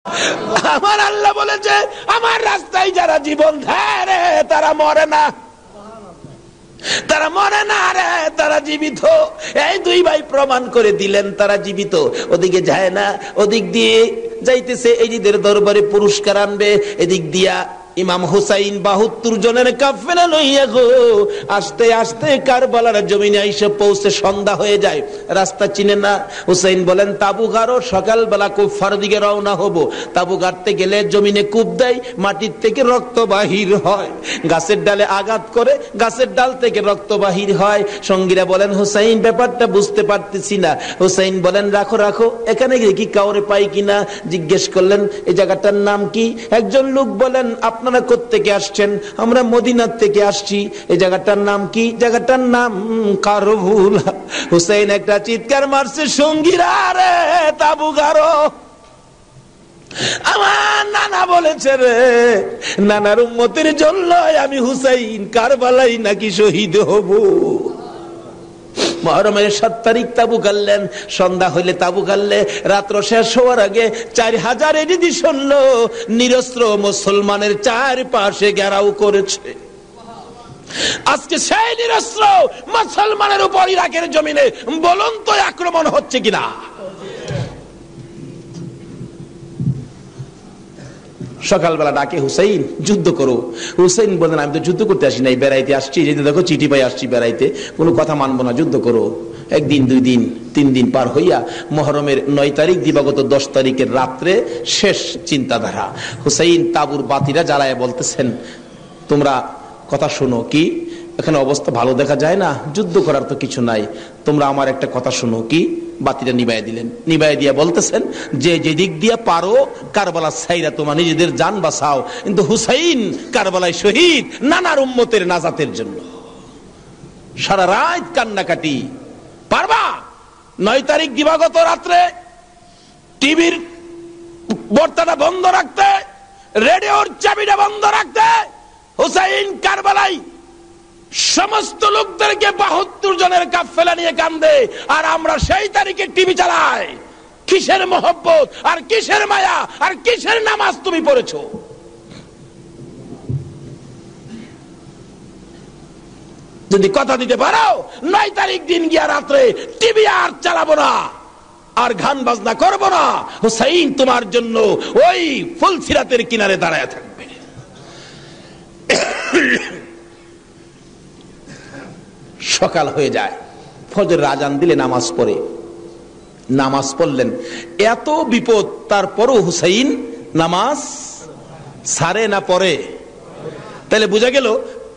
আমার আল্লাহ বলেছে আমার রাস্তায় যারা জীবন দেয় রে তারা মরে না, তারা মরে না রে, তারা জীবিত। এই দুই ভাই প্রমাণ করে দিলেন তারা জীবিত। ওদিকে যায় না, ওদিক দিয়ে যাইতেছে এজিদের দরবারে পুরস্কার আনবে, এদিক দিয়া ইমাম হুসাইন 72 জনের কাফেলা লইয়া গো আস্তে আস্তে কারবালার জমিনে এসে পৌঁছে সন্ধ্যা হয়ে যায়। রাস্তা চিনে না। হুসাইন বলেন তাবু গাড়ো, সকালবেলা কুফার দিকে রওনা হব। তাবু গাড়তে গেলে জমিনে কূপ দেয়, মাটির থেকে রক্ত বাহির হয়, গাছের ডালে আঘাত করে গাছের ডাল থেকে রক্ত বাহির হয়। সঙ্গীরা বলেন হুসাইন ব্যাপারটা বুঝতে পারতেছি না। হুসাইন বলেন রাখো রাখো, এখানে গিয়ে কি কাউরে পাই কিনা জিজ্ঞেস করলেন এই জায়গাটার নাম কি। একজন লোক বলেন আপনারা কোত্থেকে আসছেন? আমরা মদিনার থেকে আসছি। এই জায়গাটার নাম কি? জায়গাটার নাম কারবুলা। হুসাইন একটা চিৎকার মারছে, সঙ্গীরা রে তাবু গাড়ো। আমার নানা বলেছে রে, নানার উম্মতের জন্য আমি হুসাইন কারবালাই নাকি শহীদ হব। মুহররমের 7 তারিখ তাবু গাড়লেন। সন্ধ্যা হইলে তাবু গাড়লে রাত্র শেষ হওয়ার আগে 4000 এডিশন নিরস্ত্র মুসলমানের চারপাশে ঘেরাও করেছে। আজকে সেই নিরস্ত্র মুসলমানের উপর ইরাকের জমিনে বলুন তো আক্রমণ হচ্ছে কিনা? সকালবেলা ডাকে হুসাইন যুদ্ধ করো। হুসাইন বলেন আমি তো যুদ্ধ করতে আসি নাই, বেড়াইতে আসছি। যেতে দেখো চিঠি পাই আসছি বেড়াইতে, কোনো কথা মানবো না, যুদ্ধ করো। একদিন 2 দিন 3 দিন পার হইয়া মুহররমের 9 তারিখ দিবাগত 10 তারিখের রাত্রে শেষ চিন্তাধারা। হুসাইন তাবুর বাতিরা জ্বালায় বলতেছেন তোমরা কথা শোনো। কি এখানে অবস্থা ভালো দেখা যায় না, যুদ্ধ করার তো কিছু নাই, তোমরা আমার একটা কথা শোনো। কি? বাতিটা নিবাই দিলেন। নিবাই দিয়া বলতেছেন যে যেদিক দিয়া পারো কারবালা ছাইরা তোমার নিজেদের জান বাঁচাও, কিন্তু হুসাইন কারবালায় শহীদ নানার উম্মতের নাজাতের জন্য। সারা রাত কান্নাকাটি। পারবা 9 তারিখ দিবাগত রাত্রে টিভির বার্তাটা বন্ধ রাখতে, রেডিওর চাবিটা বন্ধ রাখতে। হুসাইন কারবালায় সমস্ত লোকদেরকে 72 জনের কাফেলা নিয়ে কান্দে, আর আমরা সেই তারিখে টিভি চালাই। কিসের মহব্বত আর কিসের মায়া আর কিসের নামাজ তুমি পড়েছো? যদি কথা দিতে পারো 9 তারিখ দিন গিয়া রাত্রে টিভি আর চালাবো না, আর গান বাজনা করবো না, হুসাইন তোমার জন্য ওই ফুলসিরাতের কিনারে দাঁড়ায় থাকবে। সকাল হয়ে যায়, ফজরের আজান দিলে নামাজ পড়ে। নামাজ পড়লেন, এত বিপদ তারপরও হুসাইন নামাজ ছাড়ে না পড়ে। তাহলে বোঝা গেল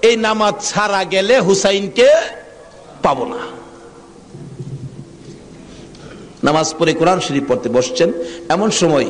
এই নামাজ ছাড়া গেলে হুসাইনকে পাবো না। নামাজ পড়ে কোরআন শরীফ পড়তে বসছেন, এমন সময়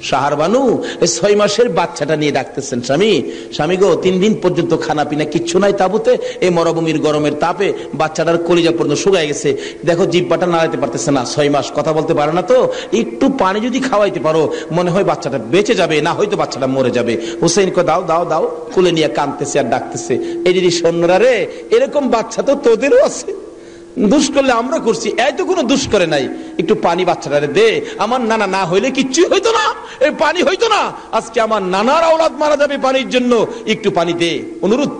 শাহার বানু 6 মাসের বাচ্চাটা নিয়ে ডাকতেছেন, স্বামী স্বামী গো 3 দিন পর্যন্ত খানা পিনা কিচ্ছু নাই তাবুতে, এই মরুভূমির গরমের তাপে বাচ্চাটার কলিজা পর্যন্ত শুকায় গেছে, দেখো জিহ্বাটা নাড়াইতে পারতেছে না, 6 মাস কথা বলতে পারে না, তো একটু পানি যদি খাওয়াইতে পারো মনে হয় বাচ্চাটা বেঁচে যাবে, না হয়তো বাচ্চাটা মরে যাবে। হুসাইন কো দাও দাও দাও, কোলে নিয়ে কাঁদতেছে আর ডাকতেছে, এই যদি সৈন্যরা রে এরকম বাচ্চা তো তোদেরও আছে, দুষ করলে আমরা করছি, এই তো কোনো দুষ করে নাই, একটু পানি বাচ্চাটারে দে, আমার নানা না হইলে কিচ্ছুই হইতো না, এই পানি হইতো না, আজকে আমার নানার আওলাদ মারা যাবে পানির জন্য, একটু পানি দে, অনুরোধ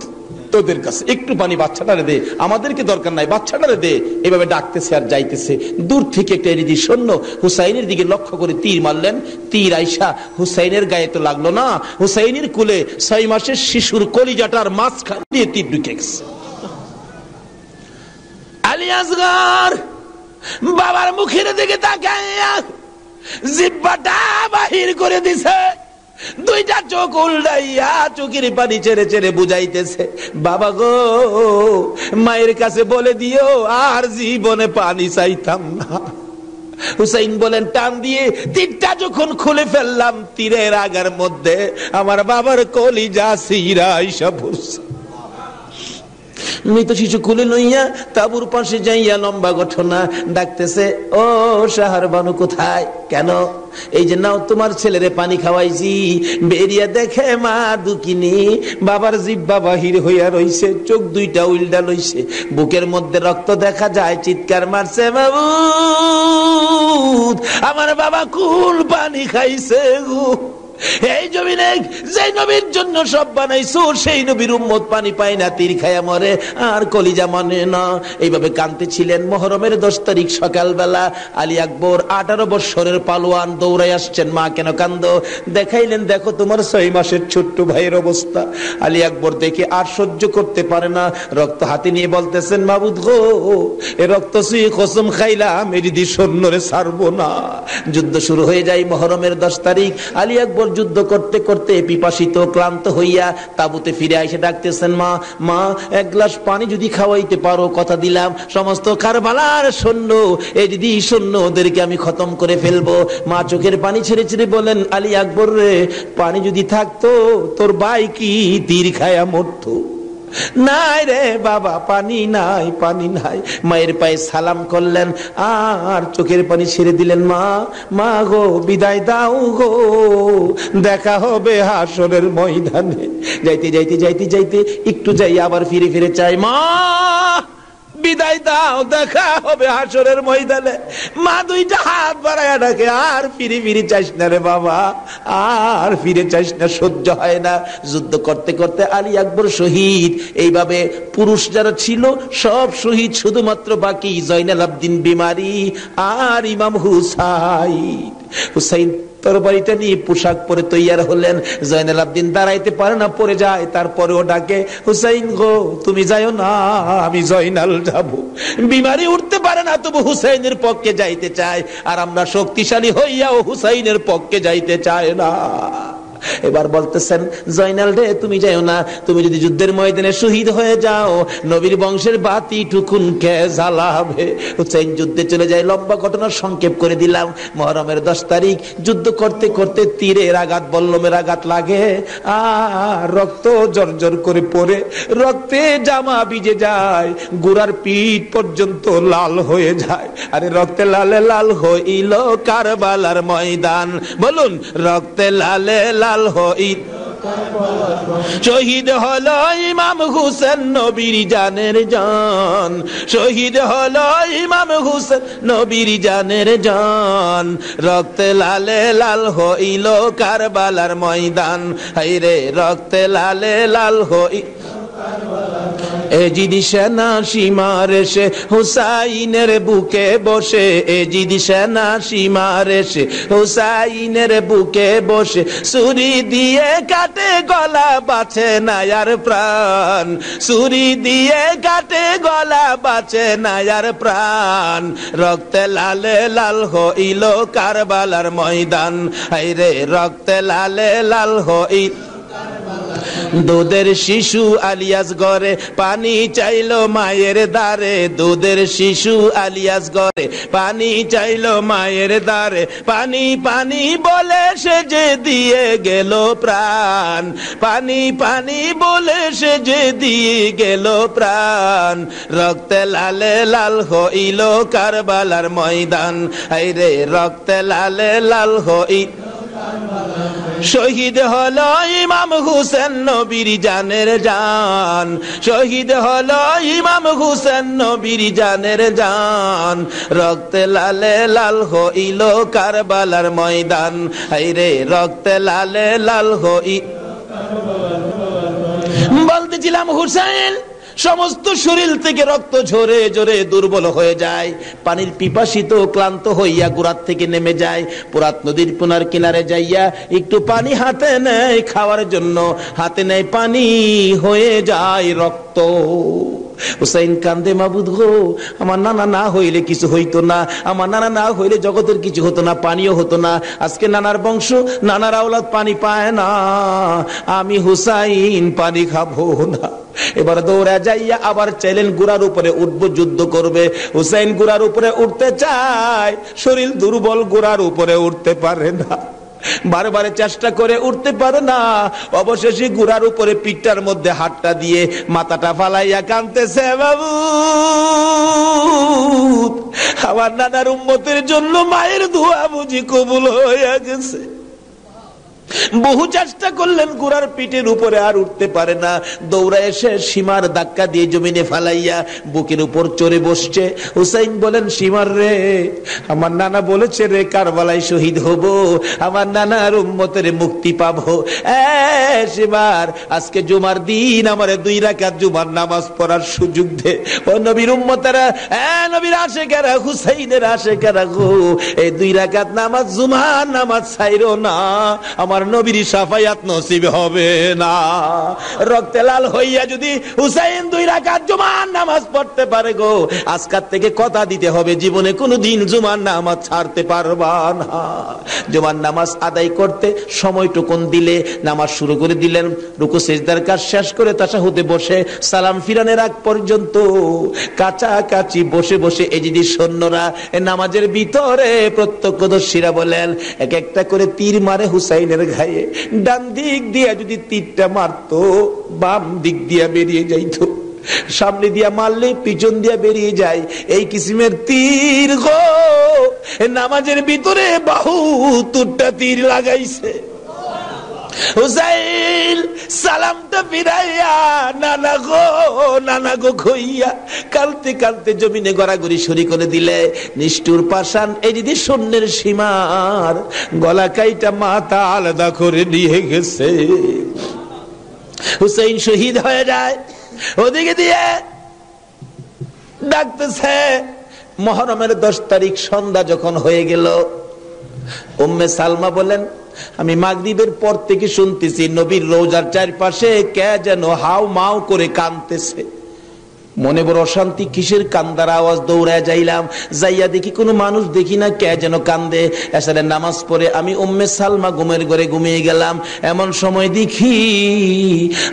তোদের কাছে একটু পানি বাচ্চাটারে দে, আমাদেরকে দরকার নাই, বাচ্চাটারে দে। এভাবে ডাকতেছে আর যাইতেছে। দূর থেকে একটা এরিদি সৈন্য হুসাইনের দিকে লক্ষ্য করে তীর মারলেন, তীর আইসা হুসাইনের গায়ে তো লাগলো না, হুসাইনের কুলে 6 মাসের শিশুর কলিজাটার মাঝখান দিয়ে তীর ঢুকে গেছে। আলী আসগর বাবার মুখের দিকে তাকাইয়া জিহ্বাটা বাহির করে দিছে, 2টা চোখ উল্টাইয়া চোখের পানি ছেড়ে ছেড়ে বুঝাইতেছে, বাবা গো মায়ের কাছে বলে দিও আর জীবনে পানি চাইতাম না। হুসাইন বলেন টান দিয়ে তীরটা যখন খুলে ফেললাম, তীরের আগার মধ্যে আমার বাবার কলিজা সিরা আইসা পড়ছে। মৃত শিশু কুলে লইয়া তাবুর পাশে যাইয়া লম্বা ঘটনা ডাকতেছে, ও শাহরবানু কোথায়? কেন? এই যে নাও তোমার ছেলেরে পানি খাওয়াইছি। বেরিয়া দেখে মা দুকিনি, বাবার জিহ্বা বাহির হইয়া রইছে, চোখ দুইটা উল্টা লইছে, বুকের মধ্যে রক্ত দেখা যায়, চিৎকার মারছে, বাবু আমার বাবা কুল পানি খাইছে গো। এই জমিনে যে নবীর জন্য সব বানাইছো সেই নবীর উম্মত পানি পায় না, তীর খায়া মরে আর কলিজা মানে না। এইভাবে কাঁদতেছিলেন। মুহররমের 10 তারিখ সকালবেলা আলী আকবর 18 বছরের পালোয়ান দৌড়াই আসছেন। মা কেন কান্দো? দেখাইলেন, দেখো তোমার 6 মাসের ছোট্ট ভাইয়ের অবস্থা। আলী আকবর দেখে আর সহ্য করতে পারে না, রক্ত হাতে নিয়ে বলতেছেন, মাবুদ গো, এ রক্ত সুই কসম খাইলাম এদিদি সৈন্যরে ছাড়বো না। যুদ্ধ শুরু হয়ে যায় মুহররমের 10 তারিখ। আলী আকবর যুদ্ধ করতে করতে পিপাসিত ক্লান্ত হইয়া তাবুতে ফিরে এসে ডাকতেছেন, মা মা এক গ্লাস পানি যদি খাওয়াইতে পারো, কথা দিলাম সমস্ত কারবালার সৈন্য, এই দিদি সৈন্য ওদেরকে আমি খতম করে ফেলবো। মা চোখের পানি ছেড়ে ছেড়ে বলেন, আলী আকবর রে, পানি যদি থাকতো তোর ভাই কি তীর খায়া মরতো? নাই রে বাবা, পানি নাই, পানি নাই। মায়ের পায়ে সালাম করলেন আর চোখের পানি ছেড়ে দিলেন। মা মা গো, বিদায় দাও গো, দেখা হবে হাসরের ময়দানে। যাইতে যাইতে যাইতে যাইতে একটু যাই আবার ফিরে ফিরে চাই, মা বিদায় দাও, দেখা হবে হাসরের ময়দানে। মা দুইটা হাত বাড়ায়া ডাকে, আর ফিরে ফিরে চাইস না রে বাবা, আর ফিরে চাইস না, সহ্য হয় না। যুদ্ধ করতে করতে আলী আকবর শহীদ। এইভাবে পুরুষ যারা ছিল সব শহীদ, শুধুমাত্র বাকি জয়নাল আবদিন বিমারি আর ইমাম হুসাইন। হুসাইন তরবারিটা নিয়ে পোশাক পরে তৈয়ার হলেন। জয়নাল আবদিন দাঁড়াইতে পারে না, পড়ে যায়। তারপরেও ডাকে, হুসাইন গো তুমি যাইও না, আমি জয়নাল যাব। বিমারি উঠতে পারে না, তবু হুসাইনের পক্ষে যাইতে চায়। আর আমরা শক্তিশালী হইয়াও হুসাইনের পক্ষে যাইতে চায় না। এবার বলতেছেন, জয়নাল রে তুমি যাও না, তুমি যদি যুদ্ধের ময়দানে শহীদ হয়ে যাও নবীর বংশের বাতি টুকুন কে জ্বালাবে। হুসাইন যুদ্ধে চলে যায়। লম্বা ঘটনা সংক্ষেপ করে দিলাম। মুহররমের 10 তারিখ যুদ্ধ করতে করতে তীরের আঘাত, বল্লমের আঘাত লাগে আর রক্ত জর্জর করে পড়ে, রক্তে জামা ভিজে যায়, গোড়ার পিঠ পর্যন্ত লাল হয়ে যায়। আরে রক্তে লালে লাল হইল কারবালার ময়দান। বলুন, রক্তে লালে লাল শহীদ হলো ইমাম হুসেন নবীর জানের জান, শহীদ হলো ইমাম হুসেন নবীর জানের জান। রক্তে লালে লাল হইল কারবালার ময়দান, হায়রে রক্তে লালে লাল হইল এজিদ সেনা সীমার এসে হুসাইনের বুকে বসে, এজিদ সেনা সীমার এসে হুসাইনের বুকে বসে, ছুরি দিয়ে কাটে গলা বাঁচে না আর প্রাণ, ছুরি দিয়ে কাটে গলা বাঁচে না আর প্রাণ। রক্তে লালে লাল হইল কারবালার ময়দান, হায়রে রক্তে লালে লাল হইল। দুধের শিশু আলিয়াস গরে পানি চাইলো মায়ের দ্বারে, দুধের শিশু আলিয়াস গরে পানি চাইলো মায়ের দ্বারে, পানি পানি বলে সে যে দিয়ে গেল প্রাণ, পানি পানি বলে সে যে দিয়ে গেল প্রাণ। রক্তে লালে লাল হইল কারবালার ময়দান, হায়রে রক্তে লালে লাল হইল। শহীদ হলো ইমাম হুসেন নবীর জানের জান, শহীদ হলো ইমাম হুসেন নবীর জানের জান। রক্তে লালে লাল হইল কারবালার ময়দান, হায়রে রক্তে লালে লাল হইল। বলতেছিলাম, হুসেন সমস্ত শরীর থেকে রক্ত ঝরে ঝরে দুর্বল হয়ে যায়, পানির পিপাসিত ক্লান্ত হইয়া গোড়ার থেকে নেমে যায়। পুরাত নদীর পুনার কিনারে যাইয়া একটু পানি হাতে নেয় খাওয়ার জন্য, হাতে নেয় পানি, হয়ে যায় রক্ত। হুসাইন কান্দে, মাবুদ গো আমার নানা না হইলে কিছু হইতো না, আমার নানা না হইলে জগতের কিছু হতো না, পানিও হতো না। আজকে নানার বংশ, নানার আওলাদ পানি পায় না, আমি হুসাইন পানি খাবো না। এবার দৌড়া যাইয়া আবার চাইলেন গুড়ার উপরে উঠবো, যুদ্ধ করবে। হুসাইন গুড়ার উপরে উঠতে চায়, শরীর দুর্বল, গুড়ার উপরে উঠতে পারে না। বারবার চেষ্টা করে উঠতে পারে না, অবশেষে গুড়ার উপরে পিঠটার মধ্যে হাতটা দিয়ে মাথাটা ফালাইয়া কাঁদতেছে, বাবু আমার নানার উম্মতের জন্য মায়ের দোয়া বুঝি কবুল হয়ে গেছে। বহু চেষ্টা করলেন, গুড়ার পিঠের উপরে আর উঠতে পারে না, দৌড়া এসে সীমার ধাক্কা দিয়ে জমিনে ফালাইয়া বুকের উপর চড়ে বসছে। হুসাইন বলেন, সীমার রে, আমার নানা বলেছে রে কারবালায় শহীদ হব, আমার নানার উম্মতের মুক্তি পাবো। সীমার, আজকে জুমার দিন আমারে 2 রাকাত জুমার নামাজ পড়ার সুযোগ দে। ও নবীর উম্মতেরা, নবীর আশেকেরা, হুসাইনের আশেকেরা গো, এই 2 রাকাত নামাজ জুমার নামাজ ছাইরো না, আমার নবীর শাফায়াত নসিব হবে না। রক্তে লাল হইয়া যদি হুসাইন 2 রাকাত জুমার নামাজ পড়তে পারে গো, আজকাল থেকে কথা দিতে হবে জীবনে কোনোদিন জুমার নামাজ ছাড়তে পারবা না। জুমার নামাজ আদায় করতে সময়টুকুন দিলে নামাজ শুরু করে দিলেন। রুকু সিজদার কাজ শেষ করে তাশাহুদে বসে সালাম ফিরানোর আগ পর্যন্ত কাছাকাছি বসে বসে এই যদি সৈন্যরা নামাজের ভিতরে প্রত্যক্ষদর্শীরা বলেন এক একটা করে তীর মারে হুসাইনের গায়ে। ডান দিক দিয়ে যদি তীরটা মারতো, বাম দিক দিয়ে বেরিয়ে যাইতো, সামনে দিয়া মারলে পিছন দিয়া বেরিয়ে যায়, এই কিসিমের তীর গো নামাজের ভিতরে বাহুটা তীর লাগাইছে। হুসাইন সালামটা ফিরাইয়া নানা গো কইয়া কালতে কালতে জমিনে গড়াগড়ি শুরু করে দিলে। নিষ্ঠুর পাষাণ এই যদি সৈন্যের সীমার গলা কাইটা মাথা আলাদা করে নিয়ে গেছে। হুসাইন শহীদ হয়ে যায়। ওদিকে দিয়ে ডাকতেছে। মুহররমের 10 তারিখ সন্ধ্যা যখন হয়ে গেল, উম্মে সালমা বলেন, আমি মাগরিবের পর থেকে শুনতেছি নবীর রওজার চারপাশে কে যেন হাউ মাউ করে কাঁদতেছে। মনে বড় অশান্তি, কিসের কান্দার আওয়াজ? দৌড়ায় যাইলাম, যাইয়া দেখি কোনো মানুষ দেখি না, কে যেন কান্দে। এসারে নামাজ পড়ে আমি উম্মে সালমা ঘুমের ঘরে ঘুমিয়ে গেলাম। এমন সময় দেখি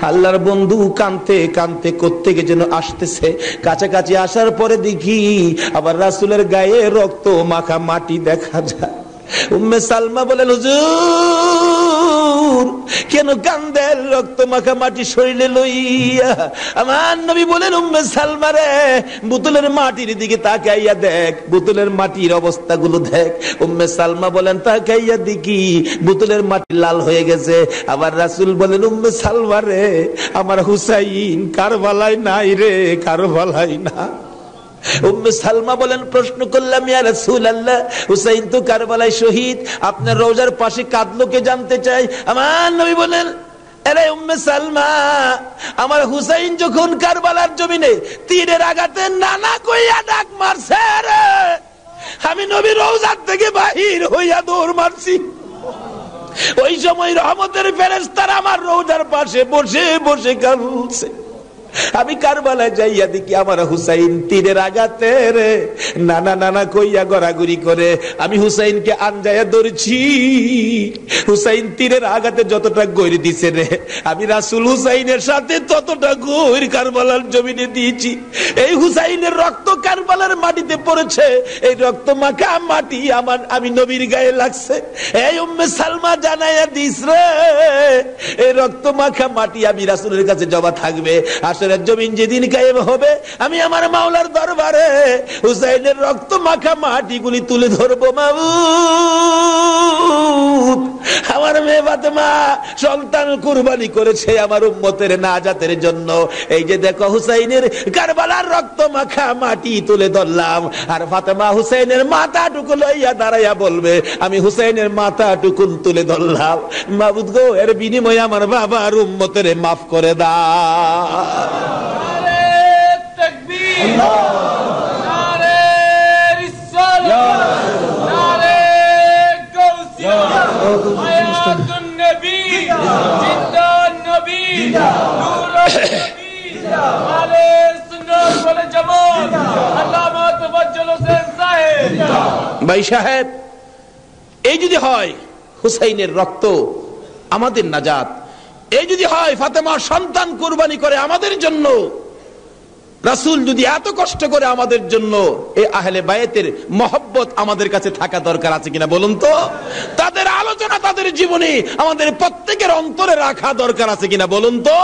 আল্লাহর বন্ধু কাঁদতে কাঁদতে কোত্থেকে যেন আসতেছে। কাছাকাছি আসার পরে দেখি আবার রাসূলের গায়ে রক্ত মাখা মাটি দেখা যায়। উম্মে সালমা বলেন, হুজুর কেন কান্দেন রক্ত মাখা মাটি শরীরে লইয়া? আমার নবী বলেন, উম্মে সালমা রে, বোতলের মাটির দিকে তাকাইয়া দেখ, বোতলের মাটির অবস্থাগুলো দেখ। উম্মে সালমা বলেন, তাকাইয়া দেখি বোতলের মাটি লাল হয়ে গেছে। আবার রাসূল বলেন, উম্মে সালমা রে, আমার হুসাইন কারবালায় নাই রে, কারবালায় না। উম্মে সালমা বলেন, প্রশ্ন করলাম, ইয়া রাসূলুল্লাহ, হুসাইন তো কারবালায় শহীদ, আপনার রওজার পাশে কাঁদলো কে জানতে চাই। আমার নবী বলেন, আরে উম্মে সালমা, আমার হুসাইন যখন কারবালার জমিনে তীরের আঘাতে নানা কইয়া ডাক মারছে রে, আমি নবী রওজার থেকে বাহির হইয়া দৌড় মারছি। ওই সময় রহমতের ফেরেশতারা আমার রওজার পাশে বসে বসে কাঁদছে। আমি কারবালায় যাইয়া দেখি আমার হুসাইন তীরের আঘাতে রে নানা নানা কইয়া গড়াগড়ি করে। আমি হুসাইনকে আনজায়া ধরছি। হুসাইন তীরের আঘাতে যতটা গৈর দিছে রে, আমি রাসূল হুসাইনের সাথে ততটা গৈর কারবালার জমিনে দিয়েছি। এই হুসাইনের রক্ত কারবালার মাটিতে পড়েছে, এই রক্ত মাখা মাটি আমি নবীর গায়ে লাগছে। এই উম্মে সালমা জানাইয়া দিস রে, এই রক্ত মাখা মাটি আমি রাসূলের কাছে জমা থাকবে। হাশরের জমিন যেদিন কায়েম হবে, আমি আমার মাওলার দরবারে হুসাইনের রক্ত মাখা মাটিগুলি তুলে ধরবো। মাবুদ, আমার মেয়ে ফাতেমা সন্তান কুরবানি করেছে আমার উম্মতের নাজাতের জন্য। এই যে দেখো হুসাইনের কারবালার রক্ত মাখা মাটি তুলে ধরলাম, আর ফাতেমা হুসাইনের মাথাটুকু লইয়া দাঁড়াইয়া বলবে, আমি হুসাইনের মাথাটুকু তুলে ধরলাম। মাবুদ গো, এর বিনিময়ে আমার বাবার উম্মতের মাফ করে দাও। ভাই সাহেব, এই যদি হয় হুসাইনের রক্ত আমাদের নাজাত, এই যদি হয় ফাতেমা সন্তান কুরবানি করে আমাদের জন্য, রাসূল যদি এত কষ্ট করে আমাদের জন্য এই আহলে বায়াতের মহব্বত আমাদের কাছে থাকা দরকার আছে কিনা বলুন তো? তাদের আলোচনা তাদের জীবনে আমাদের প্রত্যেকের অন্তরে রাখা দরকার আছে কিনা বলুন তো?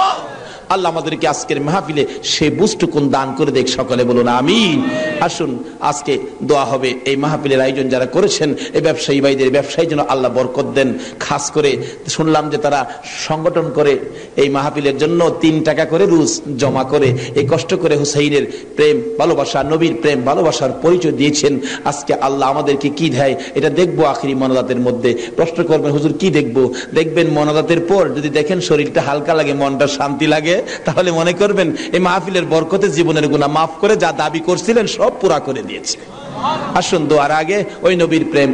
আল্লাহ আমাদেরকে আজকের মাহফিলে সে বুঝটুকুন দান করে দেখ, সকলে বলুন আমিন। আসুন আজকে দোয়া হবে। এই মাহফিলের আয়োজন যারা করেছেন এই ব্যবসায়ী ভাইদের ব্যবসায়ী যেন আল্লাহ বরকত দেন। খাস করে শুনলাম যে তারা সংগঠন করে এই মাহফিলের জন্য 3 টাকা করে রোজ জমা করে এই কষ্ট করে হুসাইনের প্রেম ভালোবাসা, নবীর প্রেম ভালোবাসার পরিচয় দিয়েছেন। আজকে আল্লাহ আমাদেরকে কি দেয় এটা দেখবো আখিরি মোনাজাতের মধ্যে। প্রশ্ন করবেন হুজুর কি দেখবো? দেখবেন মোনাজাতের পর যদি দেখেন শরীরটা হালকা লাগে, মনটা শান্তি লাগে, তাহলে মনে করবেন এই মাহফিলের বরকতে জীবনের গুনাহ মাফ করে যা দাবি করছিলেন সব পুরা করে দিয়েছে। আসুন দোয়ার আগে ওই নবীর প্রেম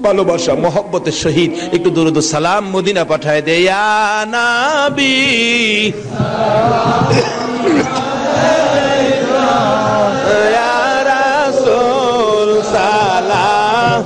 ভালোবাসা মহব্বতের সহিত একটু দুরূদ ও সালাম মদিনা পাঠায় দে ইয়া নবী ইয়া রাসূল সালাম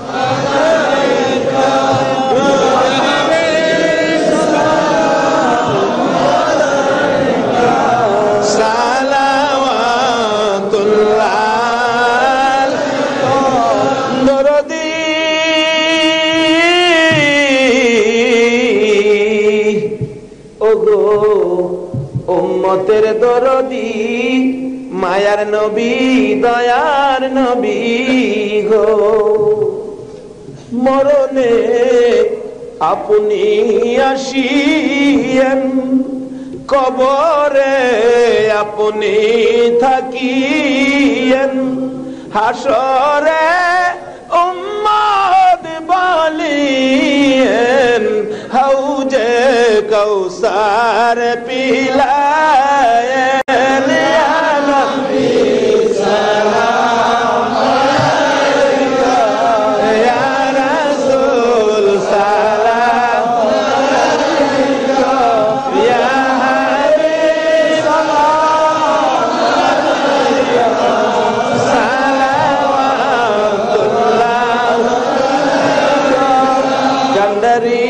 উম্মতের দরদি মায়ার নবী দয়ার নবী গো, মরণে আপনি আসিয়েন, কবরে আপনি থাকিয়েন, হাসরে উম্মত বলিয়েন, হাউজে কৌসার পিলায়েন, ইয়া নবী সালাম আলাইকা, ইয়া রাসূল সালাম আলাইকা, ইয়া হাবিব সালাম আলাইকা, সালাওয়াতুল্লাহ কান্দারি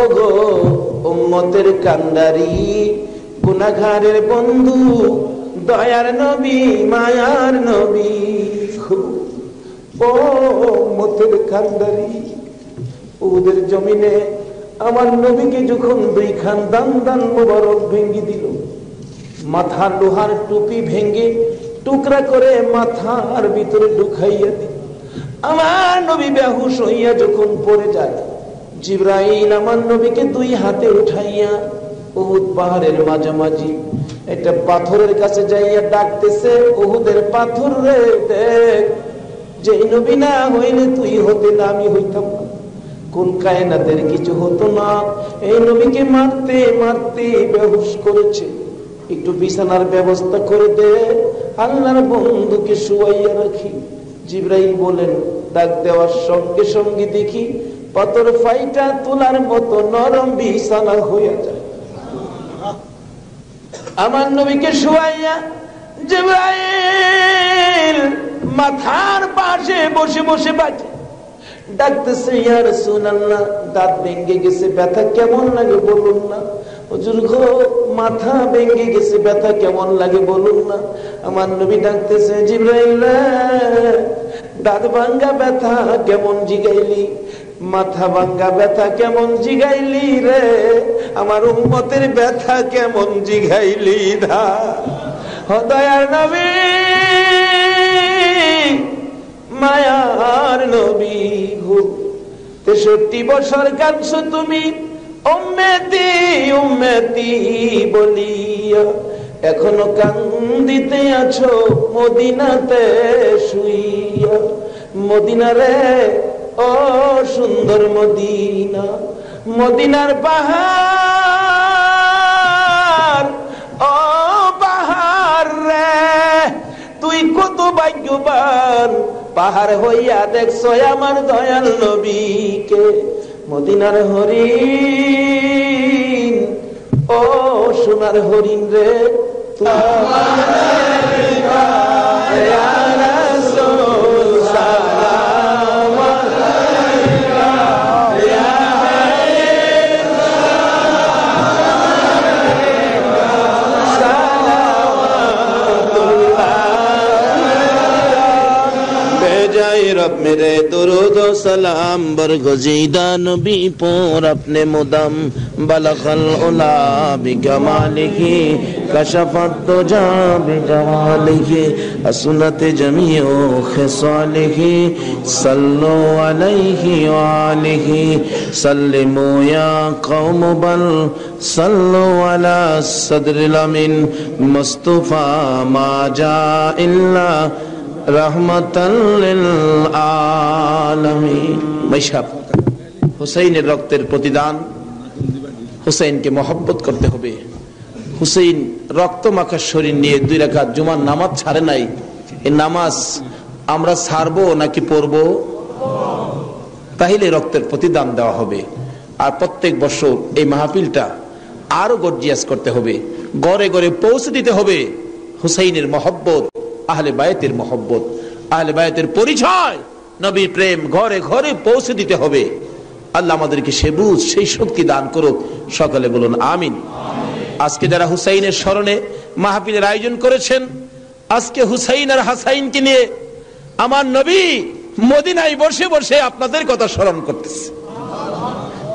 ওগো উম্মতের কান্দারি, গুনাহগারের বন্ধু দয়ার নবী মায়ার নবী, ও উম্মতের কান্দারি, ওদের জমিনে আমার নবীকে যখন 2 খান দান মোবারক ভেঙ্গে দিল, মাথার লোহার টুপি ভেঙ্গে টুকরা করে মাথার ভিতরে ঢুকাইয়া দিল, আমার নবী বেহুশ হইয়া যখন পড়ে যায়, জিবরাইল আমার নবীকে 2 হাতে উঠাইয়া উহুদ পাহাড়ের মাঝামাঝি একটা পাথরের কাছে যাইয়া ডাকতেছে, উহুদের পাথর রে দেখ, যে নবী না হইলে তুই হতে না আমি হইতাম না, কোন কায়নাতের কিছু হতো না, এই নবীকে মারতে মারতে বেহুশ করেছে, একটু বিছানার ব্যবস্থা করে দে, আল্লাহর বন্ধুকে শুয়াইয়া রাখি। জিবরাইল বলেন ডাক দেওয়ার সঙ্গে সঙ্গে দেখি পাথর ফাইটা তোলার মতো নরম বিছানা হইয়া যায়। আমার নবীকে শুয়াইয়া জিবরাইল মাথার পাশে বসে বসে বাজে ডাকতেছে, ইয়া রাসূলুল্লাহ দাঁত ভেঙে গেছে, ব্যথা কেমন লাগে বলুন না। হুজুর গো মাথা ভেঙে গেছে, ব্যথা কেমন লাগে বলুন না। আমার নবী ডাকতেছে, জিবরাইল দাঁত ভাঙ্গা ব্যথা কেমন জিগাইলি, মাথা ভাঙ্গা ব্যথা কেমন জিগাইলি রে, আমার উম্মতের ব্যথা কেমন জিগাইলি দা। দয়ার নবী মায়ার নবী গো, 63 বছর কাঁদছো তুমি উম্মতি উম্মতি বলিয়া, এখনো কান্দিতে আছো মদিনাতে শুইয়া। মদিনা রে ও সুন্দর মদিনা, মদিনার পাহাড় ও পাহাড় রে, তুই কত ভাগ্যবান, পাহাড় হইয়া দেখছো আমার দয়াল নবীকে। মদিনার হরিণ ও সোনার হরিণ রে, सलाम बरगुज़ीदा नबी पर अपने मुदम बलगल उला बिकमालिही कशफत दुजा बिजमालिही असनत जमीओ खिसालिही सल्लु अलैहि व आलिही सल्लिमू या कौम बल सल्लु अला सदरिल अमीन मुस्तफा मा जा इल्ला रहमतल लिल आलामीन। মাইশাব হুসাইনের রক্তের প্রতিদান, হুসাইনকে মহব্বত করতে হবে। হুসাইন রক্ত মাখা শরীর নিয়ে 2 রাকাত জুমার নামাজ ছাড়ে নাই। এই নামাজ আমরা ছাড়বো নাকি পড়বো? তাহলে রক্তের প্রতিদান দেওয়া হবে। আর প্রত্যেক বছর এই মাহফিলটা আরো গর্জিয়াস করতে হবে, ঘরে ঘরে পৌঁছে দিতে হবে হুসাইনের মহব্বত, আহলে বায়তের মহব্বত, আহলে বায়তের পরিচয়, নবীর প্রেম ঘরে ঘরে পৌঁছে দিতে হবে। আল্লাহ আমাদেরকে সে বুঝ, সেই শক্তি দান করুক। সকলে বলুন আমিন। আজকে যারা হুসাইনের স্মরণে মাহফিলের আয়োজন করেছেন, আজকে হুসাইন আর হাসাইনকে নিয়ে আমার নবী মদিনায় বসে বসে আপনাদের কথা স্মরণ করতেছে।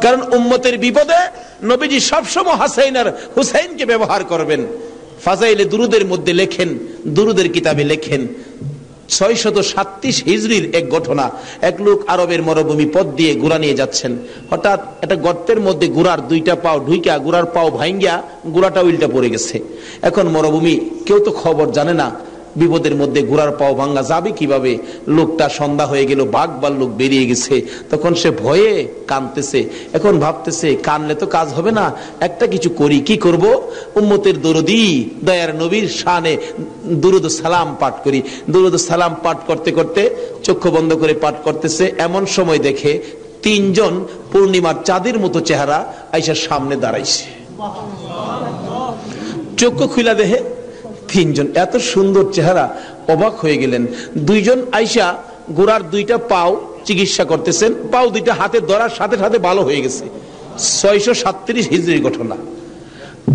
কারণ উম্মতের বিপদে নবীজি সবসময় হাসাইন আর হুসাইনকে ব্যবহার করবেন। ফাজাইলে দুরুদের মধ্যে লেখেন, দুরুদের কিতাবে লেখেন 637 হিজরির এক ঘটনা। এক লোক আরবের মরুভূমি পথ দিয়ে ঘোড়া নিয়ে যাচ্ছেন। হঠাৎ একটা গর্তের মধ্যে ঘোড়ার 2টা পাও ঢুইকা, ঘোড়ার পাও ভাঙ্গিয়া ঘোড়াটা উল্টা পড়ে গেছে। এখন মরুভূমি, কেউ তো খবর জানে না, বিপদের মধ্যে ঘোড়ার পাও ভাঙ্গা যাবে কিভাবে। লোকটা সন্ধ্যা হয়ে গেল, বাঘ ভাল্লুক বেরিয়ে গেছে। তখন সে ভয়ে কাঁদতেছে। এখন ভাবতেছে কানলে তো কাজ হবে না, একটা কিছু করি। কি করব? উম্মতের দরদি দয়ার নবীর শানে দুরুদ সালাম পাঠ করি। দুরুদ সালাম পাঠ করতে করতে চক্ষু বন্ধ করে পাঠ করতেছে। এমন সময় দেখে 3 জন পূর্ণিমার চাঁদের মতো চেহারা আইসা সামনে দাঁড়াইছে। চক্ষু খুলা দেখে 3 জন এত সুন্দর চেহারা, অবাক হয়ে গেলেন। 2 জন আইসা ঘোড়ার 2টা পাও চিকিৎসা করতেছেন। পাও 2টা হাতে ধরার সাথে সাথে ভালো হয়ে গেছে। 637 হিজরির ঘটনা।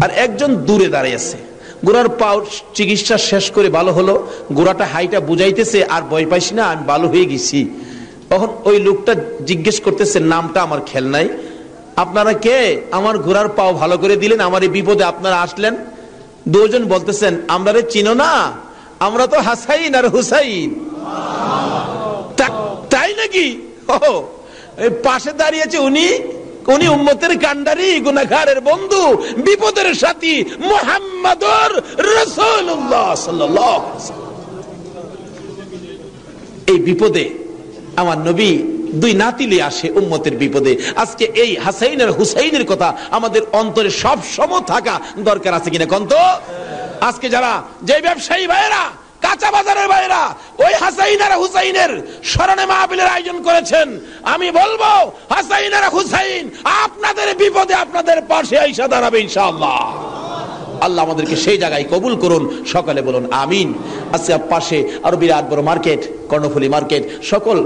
আর একজন দূরে দাঁড়িয়ে আছে। ঘোড়ার পাও চিকিৎসা শেষ করে ভালো হলো, ঘোড়াটা হাইটা বুঝাইতেছে আর ভয় পাইছি না, আমি ভালো হয়ে গেছি। তখন ওই লোকটা জিজ্ঞেস করতেছে, নামটা আমার খেয়াল নাই, আপনারা কে? আমার ঘোড়ার পাও ভালো করে দিলেন, আমার এই বিপদে আপনারা আসলেন। 2 জন বলতেছেন, আমরা রে চিনো না, আমরা তো হাসাইন আর হুসাইন। তাই নাকি? পাশে দাঁড়িয়েছে উনি উম্মতের কান্ডারি, গুনাহগারের বন্ধু, বিপদের সাথী মুহাম্মাদুর রাসূলুল্লাহ সাল্লাল্লাহু আলাইহি ওয়াসাল্লাম। এই বিপদে আমার নবী 2 নাতিলে আসে উম্মতের বিপদে। আজকে এই হাসাইন আর হুসাইনের কথা আমাদের অন্তরে সব সময় থাকা দরকার আছে কিনা কোন তো? আজকে যারা যে ব্যবসায়ী ভাইয়েরা, কাঁচা বাজারের ভাইয়েরা ওই হাসাইন আর হুসাইনের স্মরণে মাহফিলের আয়োজন করেছেন, আমি বলবো হাসাইন আর হুসাইন আপনাদের বিপদে আপনাদের পাশে আইসা দাঁড়াবে ইনশাআল্লাহ। আল্লাহ আমাদেরকে সেই জায়গায় কবুল করুন। সকালে বলুন আমিন। আজকে পাশে আরো বিরাট বড় মার্কেট, কর্ণফুলী মার্কেট। সকল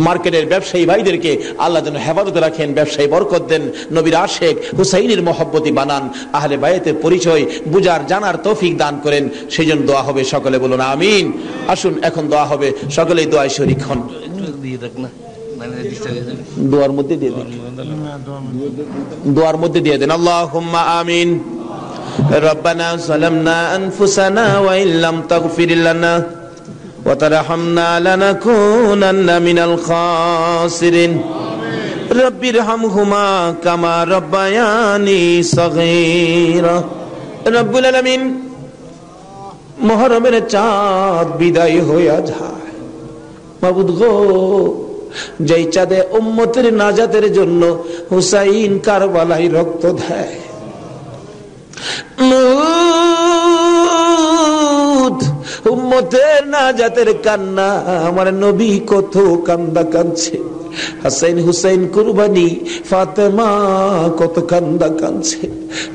মার্কেটের ব্যবসায়ী ভাইদেরকে আল্লাহ যেন হেফাজতে রাখেন, ব্যবসায়ী বরকত দেন, নবীর আশেক হুসাইনের মহব্বতী বানান, আহলে বায়তের পরিচয় বুঝার জানার তৌফিক দান করেন। সেই জন্য দোয়া হবে। সকলে বলুন আমিন। আসুন এখন দোয়া হবে, সকলেই দোয়ায় শরীক হন। দোয়ার মধ্যে দিয়ে দেন, দোয়ার মধ্যে দিয়ে দেন। আল্লাহুম্মা আমিন। ربنا ظلمنا أنفسنا وإن لم تغفر لنا وترحمنا لنكونن من الخاسرين رب ارحمهما كما ربياني صغيرا رب العالمين। মুহররমের চাঁদ বিদায় হইয়া যায়, মাবুদ গো, যেই চাঁদে উম্মতের নাজাতের জন্য হুসাইন কারবালায় রক্ত দেয়, উম্মতের নাজাতের কান্না আমার নবী কত কান্দা কাঁদছে। হাসাইন হুসাইন কুরবানি ফাতেমা কত কান্দা কাঁদছে।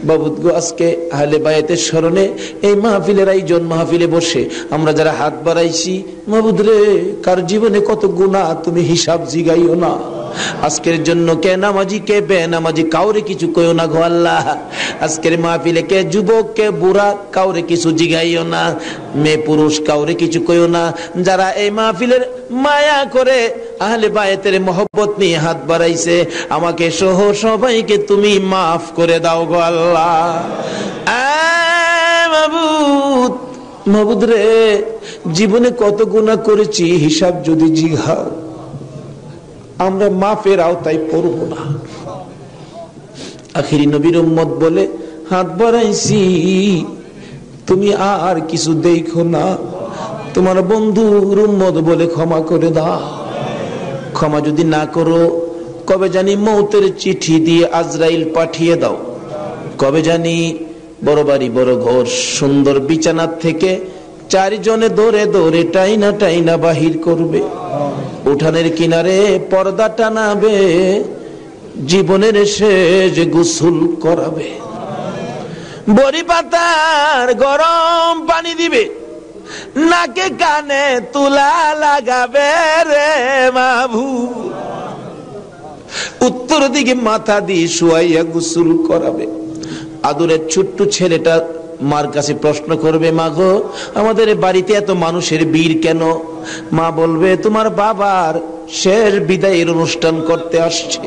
বাবুদ গো, আজকে আহলে বায়াতের স্মরণে এই মাহফিলের আয়োজন, মাহফিলে বসে আমরা যারা হাত বাড়াইছি, মাবুদ রে, কার জীবনে কত গুনাহ তুমি হিসাব জিগাইও না। আজকের জন্য কে নামাজি কে বেনামাজি কাউরে কিছু কইও না গো আল্লাহ। আজকের মাহফিলে কে যুবক কে বুড়া কাউরে কিছু জিগাইও না, মেয়ে পুরুষ কাউরে কিছু কইও না। যারা এই মাহফিলের মায়া করে আহলে বায়াতের মহব্বত নিয়ে হাত বাড়াইছে, আমাকে সহ সবাইকে তুমি মাফ করে দাও গো আল্লাহ। মাবুদ, মাবুদ রে, জীবনে কত গুনাহ করেছি হিসাব যদি জিগাও আমরা মাফের আওতায় পড়ব না। আখিরি নবীর উম্মত বলে হাত বাড়াইছি, তুমি আর কিছু দেখো না, তোমার বন্ধুর উম্মত বলে ক্ষমা করে দাও। ক্ষমা যদি না করো কবে জানি মৌতের চিঠি দিয়ে আজরাইল পাঠিয়ে দাও। কবে জানি বড় বাড়ি বড় ঘর সুন্দর বিছানার থেকে চারজনে দৌড়ে দৌড়ে টাইনা টাইনা বাহির করবে, উঠানের কিনারে পর্দা টানাবে, জীবনের শেষ গোসল করাবে, বড়ি পাতার গরম পানি দিবে, নাকে কানে তুলা লাগাবে রে মাবুদ, উত্তর দিকে মাথা দিয়ে শুয়াইয়া গোসল করাবে। আদরের ছোট্ট ছেলেটা মার কাছে প্রশ্ন করবে, মা গো আমাদের বাড়িতে এত মানুষের ভিড় কেন? মা বলবে তোমার বাবার শেষ বিদায়ের অনুষ্ঠান করতে আসছে।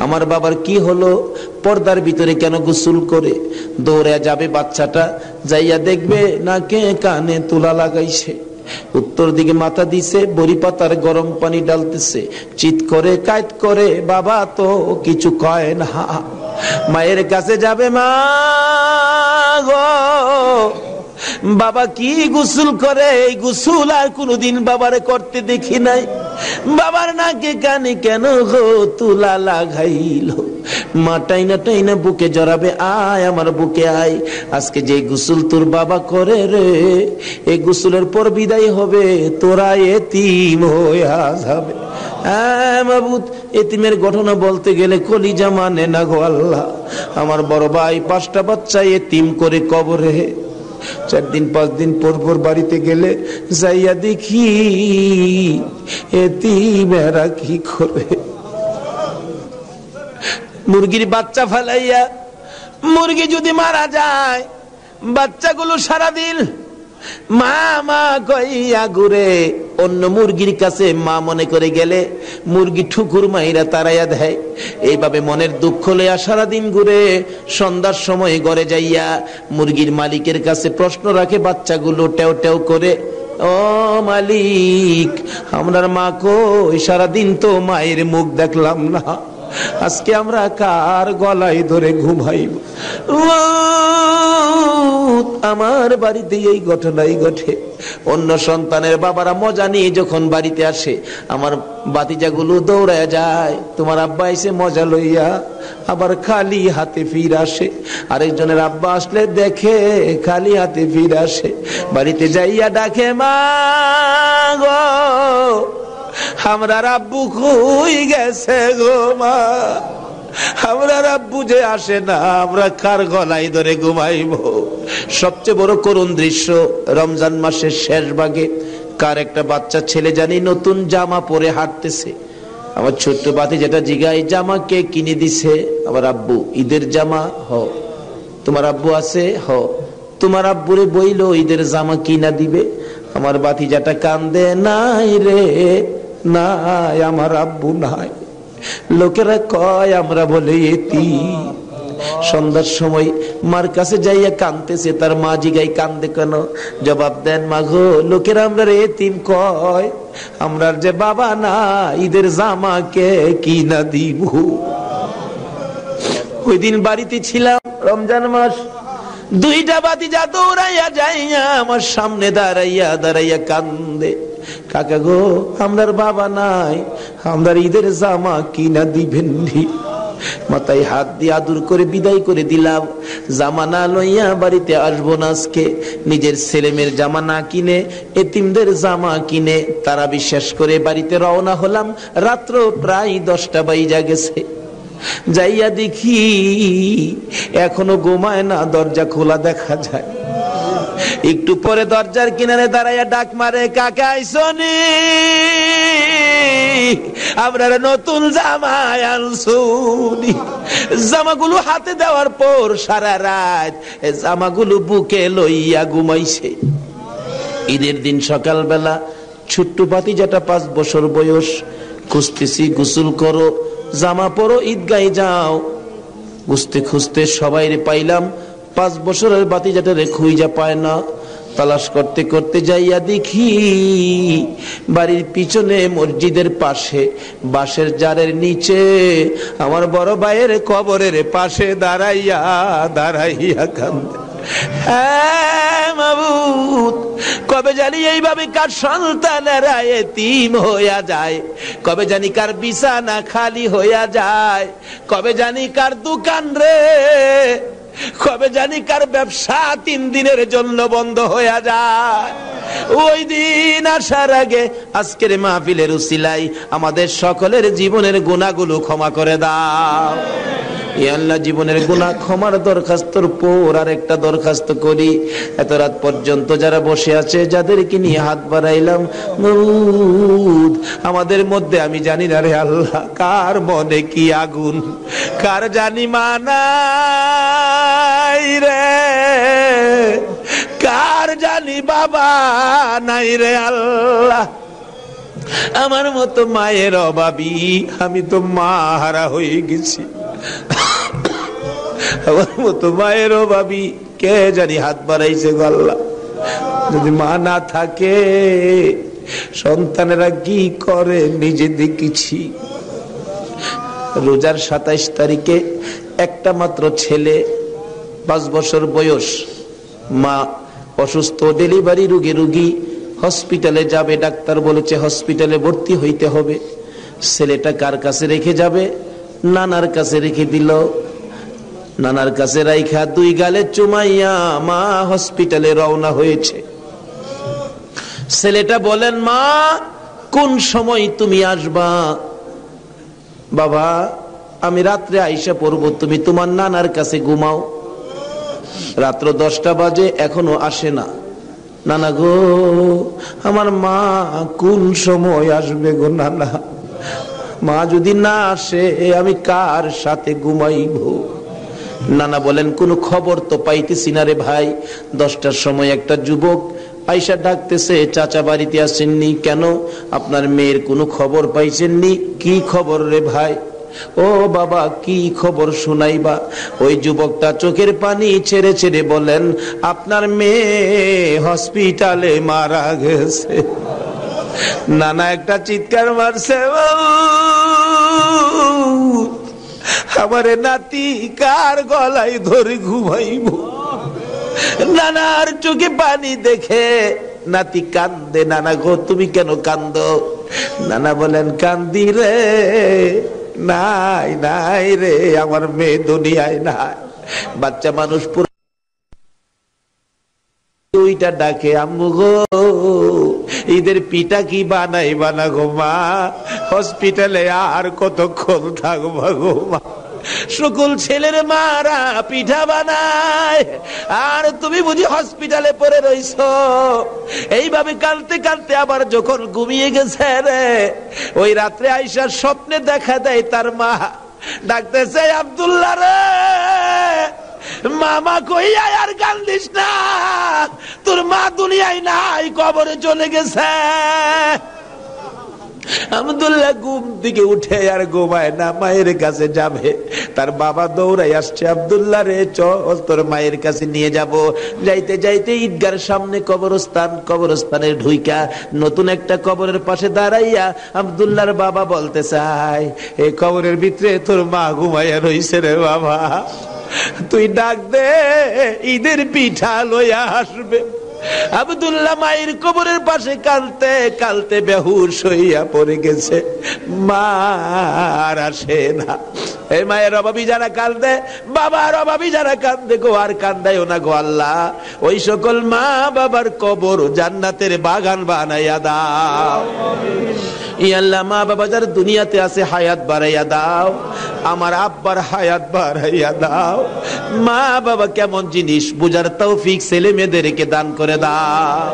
আমার বাবার কি হলো? পর্দার ভিতরে কেন গোসল করে? দৌড়ে যাবে বাচ্চাটা, যাইয়া দেখবে নাকে কানে তুলা লাগাইছে, উত্তর দিকে মাথা দিছে, বড়ি পাতার গরম পানি ডালতেছে, চিৎ করে কাইত করে, বাবা তো কিছু কয় না। মায়ের কাছে যাবে, মা গো বাবা কি গোসল করে? এই গোসল আর কোনদিন বাবারে করতে দেখি নাই। বাবার নাকে কানে কেন গো তুলা লাগাইল? মা টাইনা টাইনা বুকে জড়াবে, আয় আমার বুকে আয়, আজকে যে গোসল তোর বাবা করে রে, এই গোসলের পর বিদায় হবে, তোরা এতিম হইয়া যাবে। মাবুদ, এতিমের ঘটনা বলতে গেলে কলিজা মানে না গো আল্লাহ। আমার বড় ভাই 5টা বাচ্চা এতিম করে কবরে, 4 দিন 5 দিন পর পর বাড়িতে গেলে যাইয়া দেখি এতিমেরা কি করে। মুরগির বাচ্চা ফেলাইয়া, মুরগি যদি মারা যায় বাচ্চাগুলো সারাদিন মা মা কইয়া ঘুরে, অন্য মুরগির কাছে মা মনে করে গেলে মুরগি ঠুকুর মাইরা তারাইয়া দেয়। এইভাবে মনের দুঃখ লইয়া সারাদিন ঘুরে, সন্ধ্যার সময় ঘরে যাইয়া মুরগির মালিকের কাছে প্রশ্ন রাখে বাচ্চাগুলো টেও টেও করে, ও মালিক আমরার মা কই? সারাদিন তো মায়ের মুখ দেখলাম না, আজকে আমরা কার গলায় ধরে ঘুমাইব? আমার বাড়িতে এই ঘটনাই ঘটে। অন্য সন্তানের বাবারা মজা নিয়ে যখন বাড়িতে আসে, আমার বাতিজাগুলো দৌড়ায় যায়, তোমার আব্বা এসে মজা লইয়া, আবার খালি হাতে ফিরে আসে। আরেকজনের আব্বা আসলে দেখে খালি হাতে ফিরে আসে, বাড়িতে যাইয়া ডাকে, মা গো আমরা আব্বু কই গেছে গো মা, আমরা আব্বু যে আসে না, আমরা কার গলায় ধরে ঘুমাইব? সবচেয়ে বড় করুণ দৃশ্য, রমজান মাসের শেষ ভাগে কার একটা বাচ্চা ছেলে জানি নতুন জামা পরে হাঁটতেছে। আমার ছোট্ট বাতি যেটা জিগাই, জামা কে কিনে দিছে? আমার আব্বু। ঈদের জামা? হ। তোমার আব্বু আছে? হ। তোমার আব্বুরে বইলো ঈদের জামা কিনা দিবে? আমার বাতি যেটা কান্দে, নাই রে নাই, আমার আব্বু নাই। লোকেরা কয় আমরা বলে এতিম। সন্ধ্যার সময় মার কাছে যাইয়া কাঁদতেছে, তার মা জিগাই কান্দে কেন? জবাব দেন, মা গো লোকেরা আমরা এতিম কয়, আমরার যে বাবা না, ঈদের জামা কে কিনা দিব? ওই দিন বাড়িতে ছিলাম, রমজান মাস, 2টা বাতিজা দৌড়াইয়া যাইয়া আমার সামনে দাঁড়াইয়া দাঁড়াইয়া কান্দে, কাকা গো আমরার বাবা নাই, আমরার ঈদের জামা কিনা দিবেন? মাথায় হাত দিয়ে আদর করে বিদায় করে দিলাম। জামা না লইয়া বাড়িতে আসবো না আজকে। নিজের ছেলেমেয়ের জামা না কিনে এতিমদের জামা কিনে তারা বিশ্বাস করে বাড়িতে রওনা হলাম। রাত্র প্রায় 10টা বাইজা গেছে। যাইয়া দেখি এখনো ঘুমায় না, দরজা খোলা দেখা যায়। একটু পরে দরজার কিনারে দাঁড়াইয়া ডাক মারে, কাকা আইসনি? আপনারা নতুন জামা আনছুনি। জামাগুলো হাতে দেওয়ার পর সারা রাত জামাগুলো বুকে লইয়া ঘুমাইছে। ঈদের দিন সকালবেলা ছোট্ট ভাতিজাটা 5 বছর বয়স, খুঁজতেছি গোসল করো, জামা পরো, ঈদগাহে যাও। খুঁজতে খুঁজতে সবাই পাইলাম, 5 বছরের ভাতিজাটারে খুঁজা পায় না। তালাশ করতে করতে যাইয়া দেখি বাড়ির পিছনে মসজিদের পাশে বাঁশের জারের নিচে আমার বড় ভাইয়ের কবরের পাশে দাঁড়াইয়া দাঁড়াইয়া কান্দে। হ্যাঁ মাবুদ, কবে জানি এইভাবে কার সন্তানেরা এতিম হইয়া যায়, কবে জানি কার বিছানা খালি হইয়া যায়, কবে জানি কার দোকান রে, কবে জানি কার ব্যবসা 3 দিনের জন্য বন্ধ হইয়া যায়। ওই দিন আসার আগে আজকের মাহফিলের উসিলাই আমাদের সকলের জীবনের গুনাহগুলো ক্ষমা করে দাও। ইয়া আল্লাহ, জীবনের গুনাহ ক্ষমার দরখাস্তর পর আর একটা দরখাস্ত করি। এত রাত পর্যন্ত যারা বসে আছে, যাদেরকে নিয়ে হাত বাড়াইলাম, মাবুদ আমাদের মধ্যে আমি জানি না রে আল্লাহ, কার মনে কি আগুন, কার জানি মানাই রে, কার জানি বাবা নাই রে আল্লাহ। আমার মতো মায়ের অভাবী, আমি তো মা হারা হয়ে গেছি। আমার মতো মায়ের অভাবী কে জানি হাত বাড়াইছে গো আল্লাহ। যদি মা না থাকে সন্তানেরা কি করে নিজে দেখেছি। রোজার 27 তারিখে একটা মাত্র ছেলে, 5 বছর বয়স, মা অসুস্থ, ডেলিভারি রোগী, হসপিটালে যাবে, ডাক্তার বলেছে হসপিটালে ভর্তি হইতে হবে। ছেলেটা কার কাছে রেখে যাবে? নানার কাছে রেখে দিল। নানার কাছে রাইখা 2 গালে চুমাইয়া মা হসপিটালে রওনা হয়েছে। ছেলেটা বলেন, মা কোন সময় তুমি আসবা? বাবা আমি রাত্রে আইসা পড়বো, তুমি তোমার নানার কাছে ঘুমাও। রাত্র 10টা বাজে, এখনো আসে না। নানা গো, আমার মা কোন সময় আসবে গো নানা? মা যদি না আসে আমি কার সাথে ঘুমাইব? নানা বলেন, কোন খবর তো পাইতেছি না রে ভাই। 10টার সময় একটা যুবক আইসা ডাকতেছে, চাচা বাড়িতে আসেননি কেন? আপনার মেয়ের কোনো খবর পাইছেননি? কি খবর রে ভাই? ও বাবা কি খবর শুনাইবা? ওই যুবকটা চোখের পানি ছেড়ে ছেড়ে বলেন, আপনার মেয়ে হসপিটালে মারা গেছে। নানা একটা চিৎকার মারছে, আমারে নাতি কার গলায় ধরে ঘুমাইব? নানার চোখে পানি দেখে নাতি কান্দে। নানা গো তুমি কেন কান্দো? নানা বলেন, কান্দি রে, নাই নাই রে, আমার মেয়ে দুনিয়ায় নাই। বাচ্চা মানুষ পুরো ওইটা ডাকে, আম্মু গো ঈদের পিঠা কি বানাই বানা গো মা, হসপিটালে আর কতক্ষণ থাকবা গো মা। সকল ছেলের মারা পিঠা বানায়, আর তুমি বুঝি হসপিটালে পড়ে রইছো। এইভাবে কাঁদতে কাঁদতে আবার যখন ঘুমিয়ে গেছে রে, ওই রাত্রে আইসার স্বপ্নে দেখা দেয় তার মা ডাকতেছে, আব্দুল্লাহ রে, মামা কইয়া আর কান্দিস না, তোর মা দুনিয়ায় নাই, কবরে চলে গেছে। আব্দুল্লাহ ঘুম থেকে উঠে আর ঘুমায় না, মায়ের কাছে যাবে। তার বাবা দৌড়াই আসছে, আব্দুল্লাহ রে চল তোর মায়ের কাছে নিয়ে যাব। যাইতে যাইতে ঈদগার সামনে কবরস্থান, কবরস্থানের ঢুইকা নতুন একটা কবরের পাশে দাঁড়াইয়া আব্দুল্লাহর বাবা বলতে চায়, এই কবরের ভিতরে তোর মা ঘুমাইয়া রইছে রে বাবা, তুই ডাক দে, ঈদের পিঠা লইয়া আসবে। আব্দুল্লাহ মায়ের কবরের পাশে কালতে কালতে বেহুশ হইয়া পড়ে গেছে। মা আর আসে না। এই মায়ের অভাবী যারা কান্দে, বাবার অভাবী যারা কান্দে গো, আর কান্দাইও না গো আল্লাহ। ওই সকল মা বাবার কবর জান্নাতের বাগান বানাইয়া দাও। ইয়া আল্লাহ মা বাবা যারা দুনিয়াতে আছে হায়াত বাড়াইয়া দাও, আমার আব্বার হায়াত বাড়াইয়া দাও। মা বাবা কেমন জিনিস বুঝার তৌফিক ছেলে মেয়েদেরকে দান করে দাও।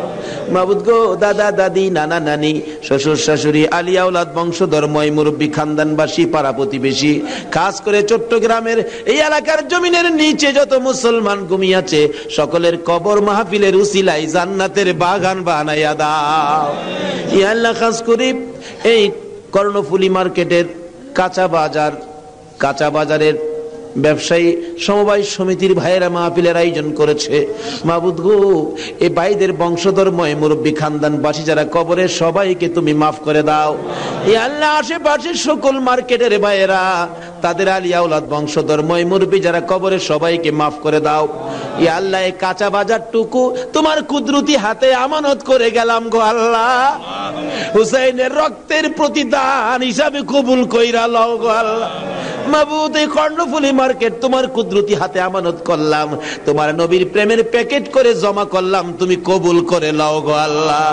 মাবুদ গো, দাদা দাদি, নানা নানি, শ্বশুর শাশুড়ি, আলিয়া আওলাদ, বংশধর, ময় মুরব্বী, খানদানবাসী, পাড়া প্রতিবেশী, খাস করে চট্টগ্রামের এই এলাকার জমিনের নিচে যত মুসলমান ঘুমিয়ে আছে সকলের কবর মাহফিলের উসিলায় জান্নাতের বাগান বানাইয়া দাও। ইয়া আল্লাহ খাস করে এই কর্ণফুলী মার্কেটের কাঁচা বাজারের ব্যবসায়ী সমবায় সমিতির ভাইয়েরা মাহফিলের আয়োজন করেছে। মাবুদ গো, এই ভাইদের বংশধর ময় মুরব্বী, খানদানবাসী যারা কবরে, সবাইকে তুমি মাফ করে দাও। এই আল্লাহ আশেপাশের সকল মার্কেটের ভাইয়েরা, তাদের আলিয়া আওলাদ, বংশধর ময় মুরব্বী যারা কবরে, সবাইকে মাফ করে দাও। এই আল্লাহ এই কাঁচা বাজারটুকু তোমার কুদরতি হাতে আমানত করে গেলাম গো আল্লাহ। হুসাইনের রক্তের প্রতিদান হিসাবে কবুল কইরা লও গো আল্লাহ। মাবুদ, এই কর্ণফুলী মার্কেট তোমার কুদরতি হাতে আমানত করলাম, তোমার নবীর প্রেমের প্যাকেট করে জমা করলাম, তুমি কবুল করে লও গো আল্লাহ।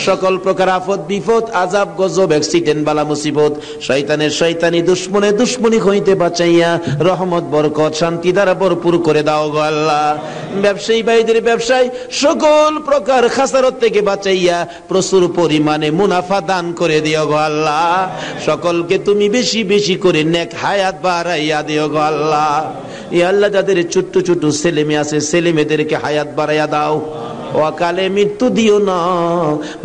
সকল প্রকার আফত বিপদ, আযাব, গজব, অ্যাক্সিডেন্ট, বালা মুসিবত, শয়তানের শয়তানি, দুশমনের দুশমনি হইতে বাঁচাইয়া রহমত, বরকত, শান্তি দ্বারা ভরপুর করে দাও গো আল্লাহ। ব্যবসায়ী ভাইদের ব্যবসায় সকল প্রকার খাসারত থেকে বাঁচাইয়া প্রচুর পরিমাণে মুনাফা দান করে দিও গো আল্লাহ। সকলকে তুমি বেশি বেশি করে নেক হায়াত বাড়াইয়া দিও গো আল্লাহ। ইয়া আল্লাহ, যাদের ছোট্ট ছোট্ট ছেলে মেয়ে আছে, ছেলে মেয়েদেরকে হায়াত বাড়াইয়া দাও। অকালে মৃত্যু দিও না,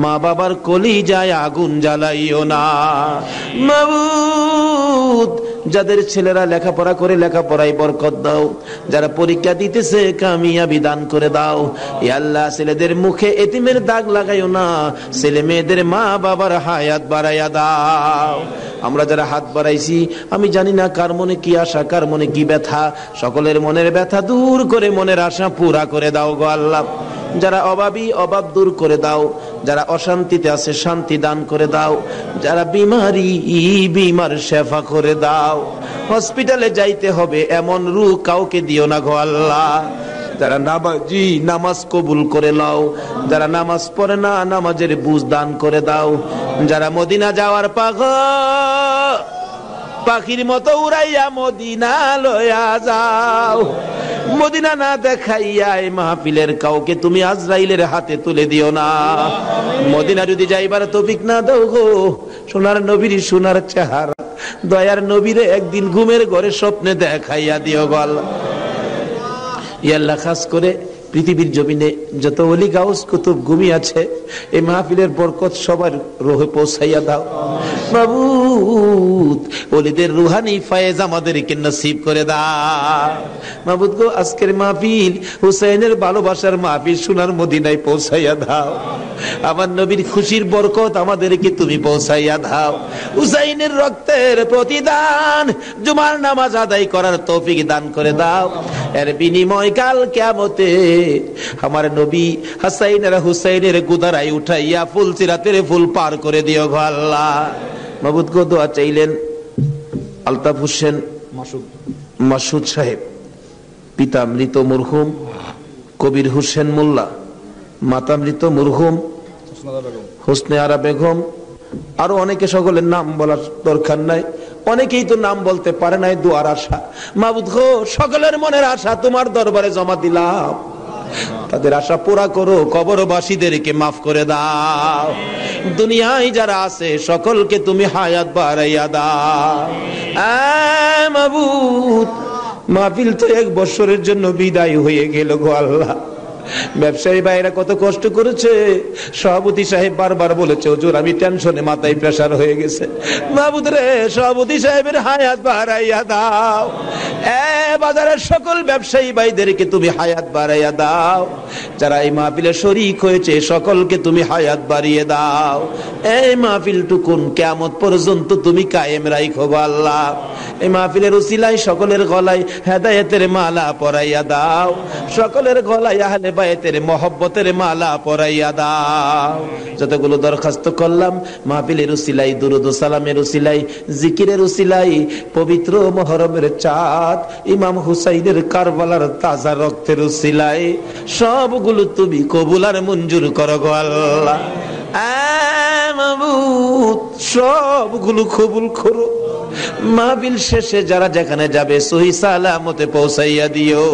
মা বাবার কলিজায় আগুন জ্বালাইও না। মাবুদ, যাদের ছেলেরা লেখাপড়া করে লেখাপড়ায় বরকত দাও, যারা পরীক্ষা দিতেছে কামিয়াবি দান করে দাও। ইয়া আল্লাহ, ছেলেদের মুখে এতিমের দাগ লাগাইও না, ছেলে মেয়েদের মা বাবার হায়াত বাড়াইয়া দাও। আমরা যারা হাত বাড়াইছি, আমি জানি না কার মনে কি আশা, কার মনে কি ব্যথা, সকলের মনের ব্যথা দূর করে মনের আশা পুরা করে দাও গো আল্লাহ। যারা অভাবী, অভাব দূর করে দাও। যারা অশান্তিতে আছে, শান্তি দান করে দাও। যারা বিমার শেফা করে দাও। হসপিটালে যাইতে হবে এমন রূহ কাউকে দিও না গো আল্লাহ। যারা নামাজি, নামাজ কবুল করে নাও। যারা নামাজ পড়ে না, নামাজের বুঝ দান করে দাও। যারা মদিনা যাওয়ার পাখির মতো উড়াইয়া মদিনা লয়া যাও, মদিনা না দেখাইয়া এই মাহফিলের কাউকে তুমি আজরাইলের হাতে তুলে দিও না। মদিনা যদি যাইবার তৌফিক না দাও গো, সোনার নবীর সোনার চেহারা, দয়ার নবীরে একদিন ঘুমের ঘরে স্বপ্নে দেখাইয়া দিও গো আল্লাহ। ইয়া আল্লাহ, খাস করে পৃথিবীর জমিনে যত ওলি গাউস কুতুব ঘুমিয়ে আছে, এই মাহফিলের বরকত সবার রোহে পৌঁছাইয়া দাও। মাবুদ, ওলিদের রুহানি ফায়েজ আমাদেরকে নসিব করে দাও। মাবুদ গো, আজকের মাহফিল হুসাইনের ভালোবাসার মাহফিল, সোনার মদিনায় পৌঁছাইয়া দাও। আমার নবীর খুশির বরকত আমাদেরকে তুমি পৌঁছাইয়া দাও। হুসাইনের রক্তের প্রতিদান জুমার নামাজ আদায় করার তৌফিক দান করে দাও। এর বিনিময় কাল কিয়ামতে আমার নবী হুসাইনের গুদারাই উঠাইয়া ফুল সিরাতের ফুল পার করে দিও গো আল্লাহ। মাবুদ গো, দোয়া চাইলেন আলতাফ হোসেন মাসুদ সাহেব, পিতা মৃত মরহুম কবির হোসেন মোল্লা, মাতা মৃত মরহুম হোসনে আরা বেগম, আরো অনেকে, সকলের নাম বলার দরকার নাই, অনেকেই তো নাম বলতে পারে নাই। দুয়ার আশা, মাবুদ গো, সকলের মনের আশা তোমার দরবারে জমা দিলাম, তাদের আশা পুরা করো। কবরবাসীদেরকে মাফ করে দাও। দুনিয়ায় যারা আছে সকলকে তুমি হায়াত বাড়াইয়া দাও। মাবুদ, মাহফিল তো 1 বছরের জন্য বিদায় হয়ে গেল গো আল্লাহ। ব্যবসায়ী ভাইরা কত কষ্ট করেছে। সভাপতি সাহেব বারবার বলেছে, হুজুর আমি টেনশনে মাথায় প্রেসার হয়ে গেছে। মাহবুদ রে, সভাপতি সাহেবের হায়াত বাড়াইয়া দাও। বাজারের সকল ব্যবসায়ী ভাইদেরকে তুমি হায়াত বাড়াইয়া দাও। যারা এই মাহফিলে শরীক হয়েছে সকলকে তুমি হায়াত বাড়িয়ে দাও। এই মাহফিলটুকুন কিয়ামত পর্যন্ত তুমি কায়েম রাখো আল্লাহ। এই মাহফিলের উসিলায় সকলের গলায় হেদায়েতের মালা পরাইয়া দাও। সকলের গলায় আহলে বাইতের মহব্বতের মালা পরাইয়া দাও। যতগুলো দরখাস্ত করলাম মাহফিলের উসিলাই, দুরুদ ও সালামের উসিলাই, জিকিরের উসিলাই, পবিত্র মুহররমের চাঁদ ইমাম হুসাইনের কারবালার তাজা রক্তের উসিলাই, সবগুলো তুমি কবুল আর মঞ্জুর করো গো আল্লাহ। মাবুদ সবগুলো কবুল করো, মাহফিল শেষে যারা যেখানে যাবে সহি সালামতে পৌঁছাইয়া দিও।